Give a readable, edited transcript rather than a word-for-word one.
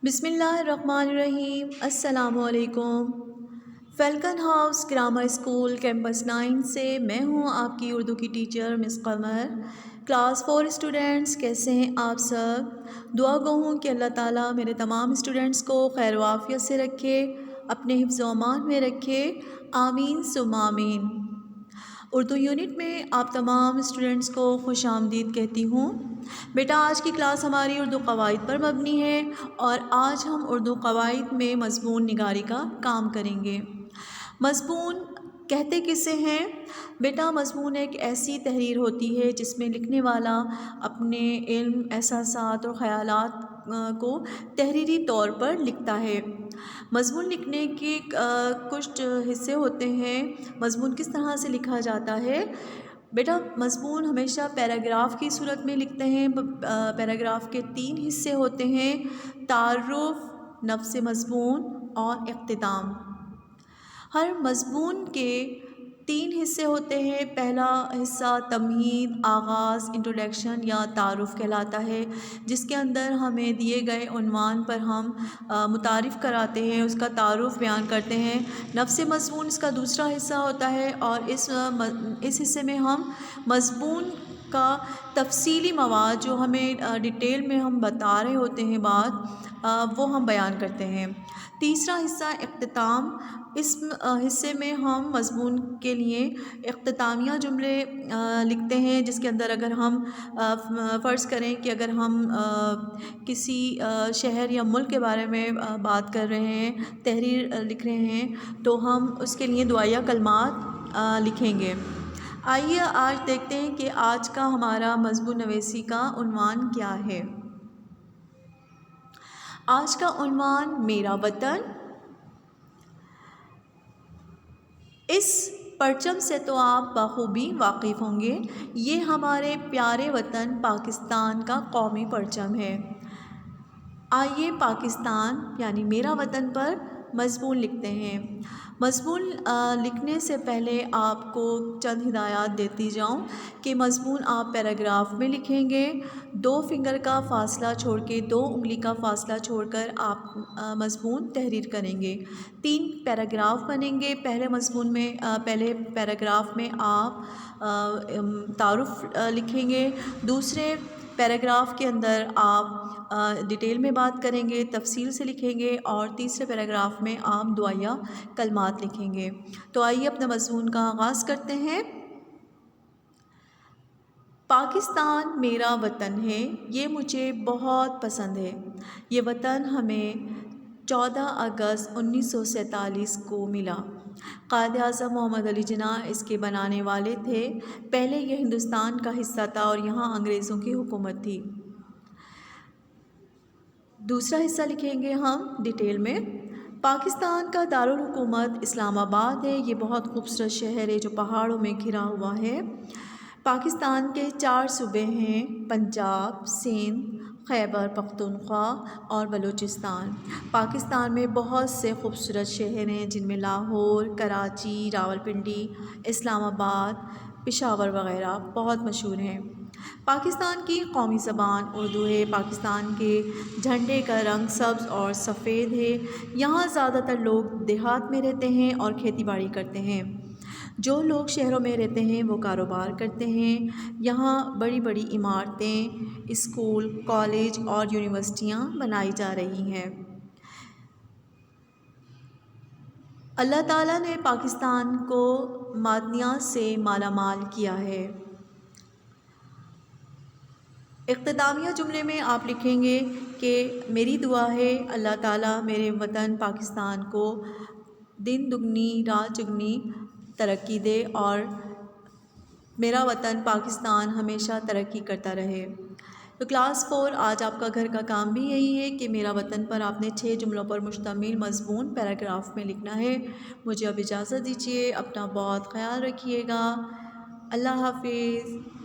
بسم اللہ الرحمن الرحیم۔ السلام علیکم۔ Falcon house grammar school campus 9 سے میں ہوں آپ کی اردو کی teacher miss Qamar. Class 4 students کیسے ہیں آپ سب؟ دعا گو ہوں کہ اللہ تعالیٰ میرے تمام اسٹوڈنٹس کو خیر و عافیت سے رکھے، اپنے حفظ و امان میں رکھے، آمین ثم آمین۔ اردو یونٹ میں آپ تمام اسٹوڈنٹس کو خوش آمدید کہتی ہوں۔ بیٹا آج کی کلاس ہماری اردو قواعد پر مبنی ہے اور آج ہم اردو قواعد میں مضمون نگاری کا کام کریں گے۔ مضمون کہتے کسے ہیں؟ بیٹا مضمون ایک ایسی تحریر ہوتی ہے جس میں لکھنے والا اپنے علم، احساسات اور خیالات کو تحریری طور پر لکھتا ہے۔ مضمون لکھنے کے کچھ حصے ہوتے ہیں۔ مضمون کس طرح سے لکھا جاتا ہے؟ بیٹا مضمون ہمیشہ پیراگراف کی صورت میں لکھتے ہیں۔ پیراگراف کے 3 حصے ہوتے ہیں: تعارف، نفس مضمون اور اختتام۔ ہر مضمون کے 3 حصے ہوتے ہیں۔ پہلا حصہ تمہید، آغاز، انٹروڈکشن یا تعارف کہلاتا ہے، جس کے اندر ہمیں دیے گئے عنوان پر ہم متعارف کراتے ہیں، اس کا تعارف بیان کرتے ہیں۔ نفس مضمون اس کا دوسرا حصہ ہوتا ہے اور اس حصے میں ہم مضمون کا تفصیلی مواد جو ہمیں ڈیٹیل میں ہم بتا رہے ہوتے ہیں بات، وہ ہم بیان کرتے ہیں۔ تیسرا حصہ اختتام، اس حصے میں ہم مضمون کے لیے اختتامیہ جملے لکھتے ہیں، جس کے اندر اگر ہم فرض کریں کہ اگر ہم کسی شہر یا ملک کے بارے میں بات کر رہے ہیں، تحریر لکھ رہے ہیں، تو ہم اس کے لیے دعائیہ کلمات لکھیں گے۔ آئیے آج دیکھتے ہیں کہ آج کا ہمارا مضمون نویسی کا عنوان کیا ہے۔ آج کا عنوان میرا وطن۔ اس پرچم سے تو آپ بخوبی واقف ہوں گے، یہ ہمارے پیارے وطن پاکستان کا قومی پرچم ہے۔ آئیے پاکستان یعنی میرا وطن پر مضمون لکھتے ہیں۔ مضمون لکھنے سے پہلے آپ کو چند ہدایات دیتی جاؤں کہ مضمون آپ پیراگراف میں لکھیں گے، 2 فنگر کا فاصلہ چھوڑ کے 2 انگلی کا فاصلہ چھوڑ کر آپ مضمون تحریر کریں گے۔ 3 پیراگراف بنیں گے۔ پہلے پیراگراف میں آپ تعارف لکھیں گے، دوسرے پیراگراف کے اندر آپ ڈیٹیل میں بات کریں گے، تفصیل سے لکھیں گے، اور تیسرے پیراگراف میں آپ دعائیہ کلمات لکھیں گے۔ تو آئیے اپنے مضمون کا آغاز کرتے ہیں۔ پاکستان میرا وطن ہے، یہ مجھے بہت پسند ہے۔ یہ وطن ہمیں 14 اگست 1947 کو ملا۔ قائد اعظم محمد علی جناح اس کے بنانے والے تھے۔ پہلے یہ ہندوستان کا حصہ تھا اور یہاں انگریزوں کی حکومت تھی۔ دوسرا حصہ لکھیں گے ہم ڈیٹیل میں۔ پاکستان کا دارالحکومت اسلام آباد ہے۔ یہ بہت خوبصورت شہر ہے جو پہاڑوں میں گھرا ہوا ہے۔ پاکستان کے 4 صوبے ہیں: پنجاب، سندھ، خیبر پختونخوا اور بلوچستان۔ پاکستان میں بہت سے خوبصورت شہر ہیں جن میں لاہور، کراچی، راولپنڈی، اسلام آباد، پشاور وغیرہ بہت مشہور ہیں۔ پاکستان کی قومی زبان اردو ہے۔ پاکستان کے جھنڈے کا رنگ سبز اور سفید ہے۔ یہاں زیادہ تر لوگ دیہات میں رہتے ہیں اور کھیتی باڑی کرتے ہیں۔ جو لوگ شہروں میں رہتے ہیں وہ کاروبار کرتے ہیں۔ یہاں بڑی بڑی عمارتیں، اسکول، کالج اور یونیورسٹیاں بنائی جا رہی ہیں۔ اللہ تعالیٰ نے پاکستان کو معدنیات سے مالا مال کیا ہے۔ اختتامیہ جملے میں آپ لکھیں گے کہ میری دعا ہے اللہ تعالیٰ میرے وطن پاکستان کو دن دگنی رات چگنی ترقی دے اور میرا وطن پاکستان ہمیشہ ترقی کرتا رہے۔ تو کلاس 4 آج آپ کا گھر کا کام بھی یہی ہے کہ میرا وطن پر آپ نے 6 جملوں پر مشتمل مضمون پیراگراف میں لکھنا ہے۔ مجھے اب اجازت دیجیے، اپنا بہت خیال رکھیے گا۔ اللہ حافظ۔